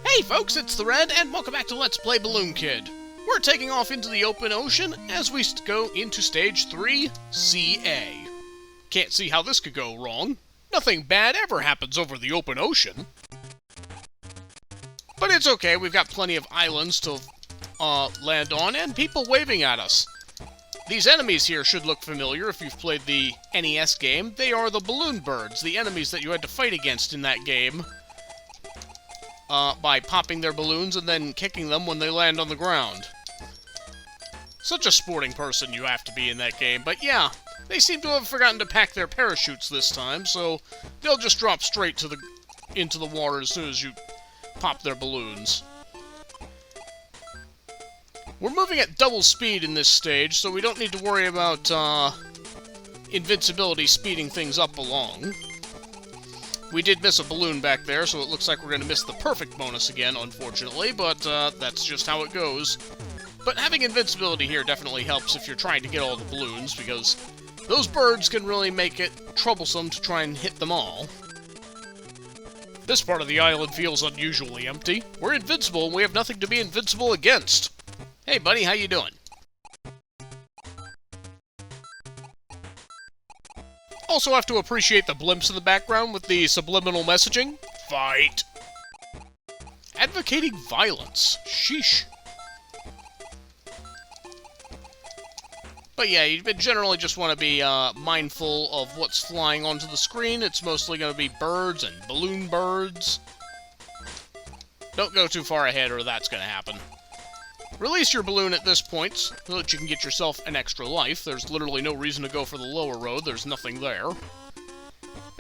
Hey folks, it's the Red, and welcome back to Let's Play Balloon Kid. We're taking off into the open ocean as we go into Stage 3, CA. Can't see how this could go wrong. Nothing bad ever happens over the open ocean. But it's okay, we've got plenty of islands to land on, and people waving at us. These enemies here should look familiar if you've played the NES game. They are the balloon birds, the enemies that you had to fight against in that game. By popping their balloons and then kicking them when they land on the ground. Such a sporting person you have to be in that game, but yeah, they seem to have forgotten to pack their parachutes this time, so they'll just drop straight into the water as soon as you pop their balloons. We're moving at double speed in this stage, so we don't need to worry about invincibility speeding things up along. We did miss a balloon back there, so it looks like we're going to miss the perfect bonus again, unfortunately, but that's just how it goes. But having invincibility here definitely helps if you're trying to get all the balloons, because those birds can really make it troublesome to try and hit them all. This part of the island feels unusually empty. We're invincible, and we have nothing to be invincible against. Hey buddy, how you doing? Also have to appreciate the blimps in the background with the subliminal messaging. Fight! Advocating violence. Sheesh. But yeah, you generally just want to be mindful of what's flying onto the screen. It's mostly going to be birds and balloon birds. Don't go too far ahead or that's going to happen. Release your balloon at this point so that you can get yourself an extra life. There's literally no reason to go for the lower road. There's nothing there.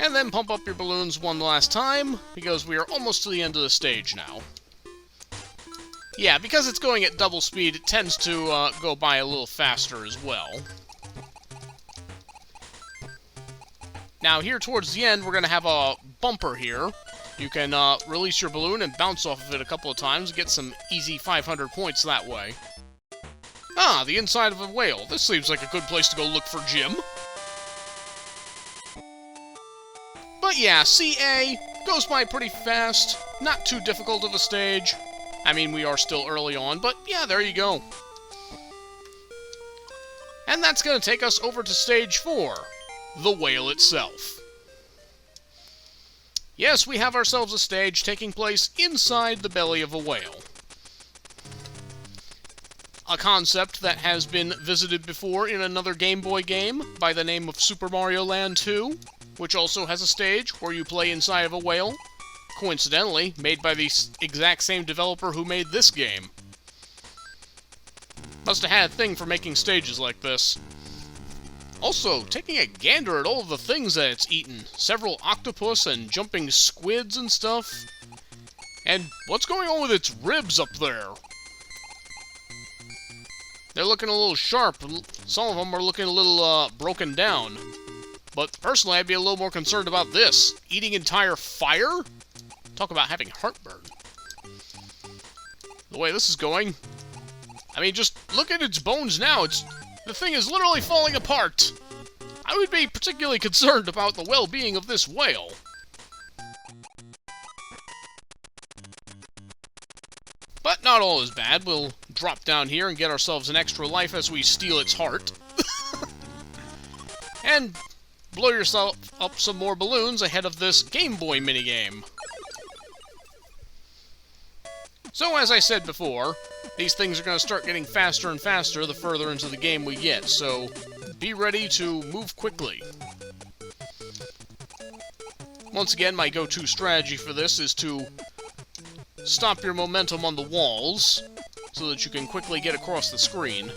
And then pump up your balloons one last time, because we are almost to the end of the stage now. Yeah, because it's going at double speed, it tends to go by a little faster as well. Now, here towards the end, we're going to have a bumper here. You can release your balloon and bounce off of it a couple of times and get some easy 500 points that way. Ah, the inside of a whale. This seems like a good place to go look for Jim. But yeah, CA goes by pretty fast. Not too difficult of a stage. I mean, we are still early on, but yeah, there you go. And that's going to take us over to Stage 4, the whale itself. Yes, we have ourselves a stage taking place inside the belly of a whale. A concept that has been visited before in another Game Boy game by the name of Super Mario Land 2, which also has a stage where you play inside of a whale. Coincidentally, made by the exact same developer who made this game. Must have had a thing for making stages like this. Also, taking a gander at all of the things that it's eaten. Several octopus and jumping squids and stuff. And what's going on with its ribs up there? They're looking a little sharp. Some of them are looking a little broken down. But personally, I'd be a little more concerned about this. Eating entire fire? Talk about having heartburn. The way this is going. I mean, just look at its bones now. The thing is literally falling apart. I would be particularly concerned about the well-being of this whale. But not all is bad. We'll drop down here and get ourselves an extra life as we steal its heart. And blow yourself up some more balloons ahead of this Game Boy minigame. So, as I said before, these things are going to start getting faster and faster the further into the game we get, so be ready to move quickly. Once again, my go-to strategy for this is to stop your momentum on the walls so that you can quickly get across the screen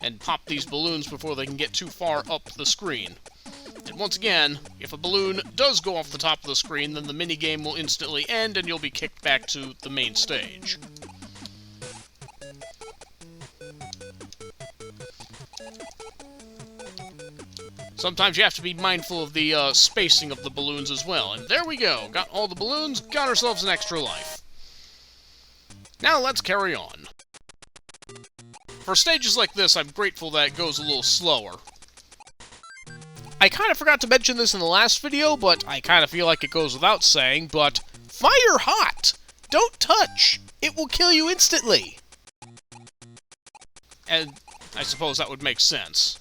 and pop these balloons before they can get too far up the screen. And once again, if a balloon does go off the top of the screen, then the minigame will instantly end and you'll be kicked back to the main stage. Sometimes you have to be mindful of the spacing of the balloons as well. And there we go. Got all the balloons, got ourselves an extra life. Now let's carry on. For stages like this, I'm grateful that it goes a little slower. I kind of forgot to mention this in the last video, but I kind of feel like it goes without saying, but Fire Hot! Don't touch! It will kill you instantly! And I suppose that would make sense.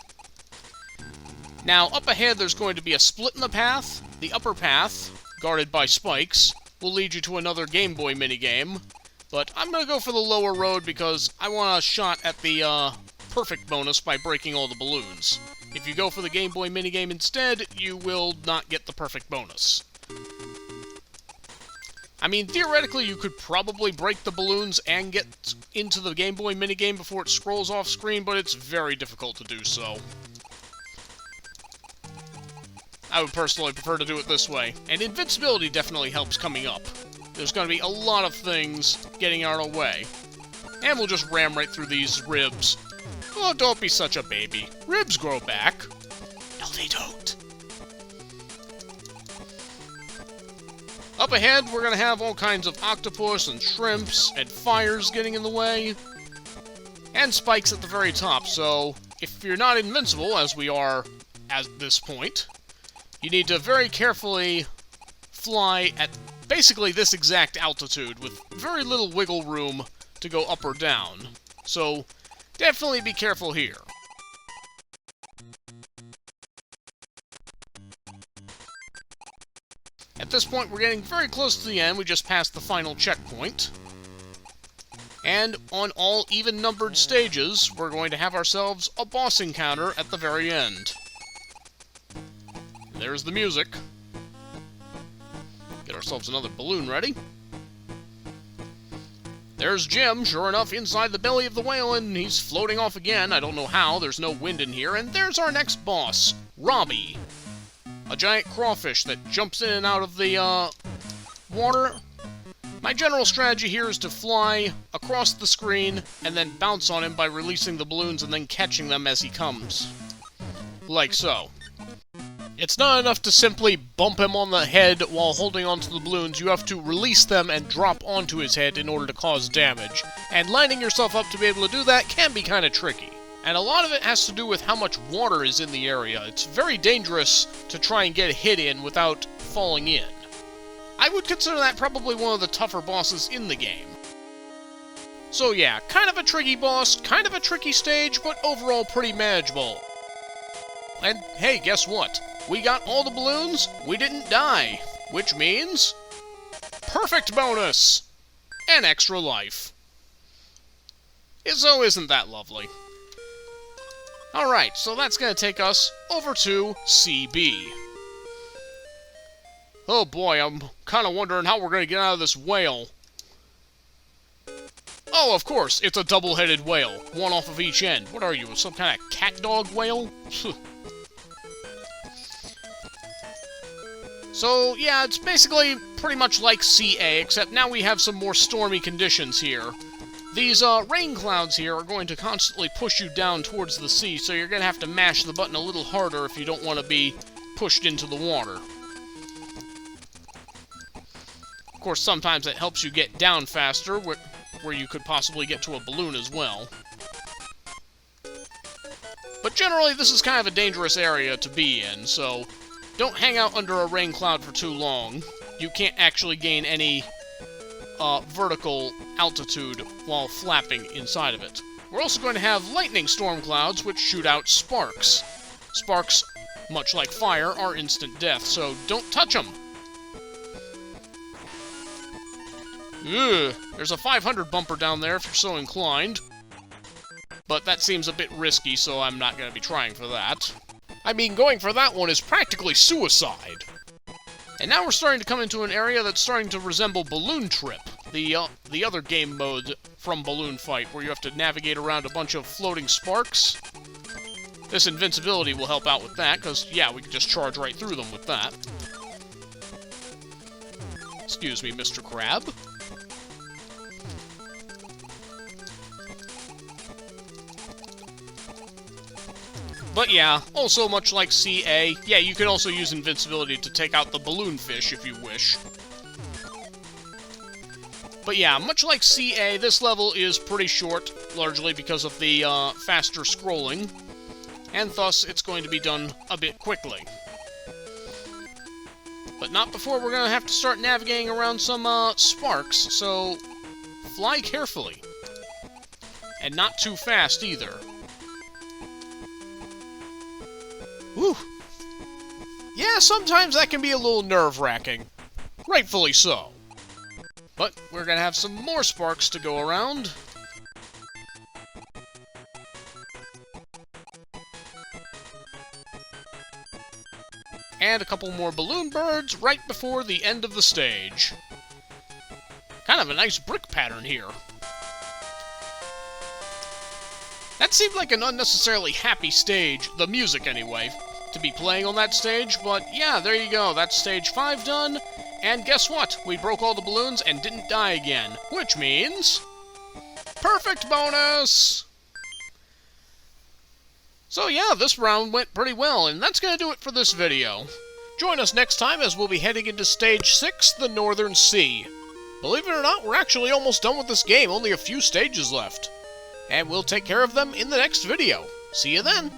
Now, up ahead there's going to be a split in the path. The upper path, guarded by spikes, will lead you to another Game Boy minigame. But I'm going to go for the lower road because I want a shot at the perfect bonus by breaking all the balloons. If you go for the Game Boy minigame instead, you will not get the perfect bonus. I mean, theoretically, you could probably break the balloons and get into the Game Boy minigame before it scrolls off screen, but it's very difficult to do so. I would personally prefer to do it this way, and invincibility definitely helps coming up. There's going to be a lot of things getting out of the way. And we'll just ram right through these ribs. Oh, don't be such a baby. Ribs grow back. No, they don't. Up ahead, we're going to have all kinds of octopus and shrimps and fires getting in the way. And spikes at the very top, so if you're not invincible, as we are at this point, you need to very carefully fly at basically this exact altitude with very little wiggle room to go up or down. So definitely be careful here. At this point, we're getting very close to the end. We just passed the final checkpoint. And on all even-numbered stages, we're going to have ourselves a boss encounter at the very end. There's the music. Get ourselves another balloon ready. There's Jim, sure enough, inside the belly of the whale, and he's floating off again. I don't know how, there's no wind in here. And there's our next boss, Robbie. A giant crawfish that jumps in and out of the, water. My general strategy here is to fly across the screen and then bounce on him by releasing the balloons and then catching them as he comes. Like so. It's not enough to simply bump him on the head while holding onto the balloons. You have to release them and drop onto his head in order to cause damage. And lining yourself up to be able to do that can be kind of tricky. And a lot of it has to do with how much water is in the area. It's very dangerous to try and get a hit in without falling in. I would consider that probably one of the tougher bosses in the game. So yeah, kind of a tricky boss, kind of a tricky stage, but overall pretty manageable. And hey, guess what? We got all the balloons, we didn't die. Which means... perfect bonus! An extra life. So isn't that lovely? Alright, so that's going to take us over to CB. Oh boy, I'm kind of wondering how we're going to get out of this whale. Oh, of course, it's a double-headed whale, one off of each end. What are you, some kind of cat-dog whale? So, yeah, it's basically pretty much like CA, except now we have some more stormy conditions here. These rain clouds here are going to constantly push you down towards the sea, so you're going to have to mash the button a little harder if you don't want to be pushed into the water. Of course, sometimes it helps you get down faster, where you could possibly get to a balloon as well. But generally, this is kind of a dangerous area to be in, so don't hang out under a rain cloud for too long. You can't actually gain any vertical altitude while flapping inside of it. We're also going to have lightning storm clouds, which shoot out sparks. Sparks, much like fire, are instant death, so don't touch them. Ugh, there's a 500 bumper down there if you're so inclined. But that seems a bit risky, so I'm not going to be trying for that. I mean, going for that one is practically suicide. And now we're starting to come into an area that's starting to resemble Balloon Trip, the other game mode from Balloon Fight, where you have to navigate around a bunch of floating sparks. This invincibility will help out with that, because, yeah, we can just charge right through them with that. Excuse me, Mr. Crab. But yeah, also much like CA, yeah, you can also use invincibility to take out the balloon fish if you wish. But yeah, much like CA, this level is pretty short, largely because of the faster scrolling, and thus it's going to be done a bit quickly. But not before we're gonna have to start navigating around some, sparks, so fly carefully. And not too fast, either. Whew. Yeah, sometimes that can be a little nerve-wracking. Rightfully so. But we're gonna have some more sparks to go around. And a couple more balloon birds right before the end of the stage. Kind of a nice brick pattern here. That seemed like an unnecessarily happy stage, the music anyway, to be playing on that stage, but yeah, there you go, that's stage 5 done, and guess what? We broke all the balloons and didn't die again, which means... perfect bonus! So yeah, this round went pretty well, and that's gonna do it for this video. Join us next time as we'll be heading into Stage 6, the Northern Sea. Believe it or not, we're actually almost done with this game, only a few stages left. And we'll take care of them in the next video. See you then!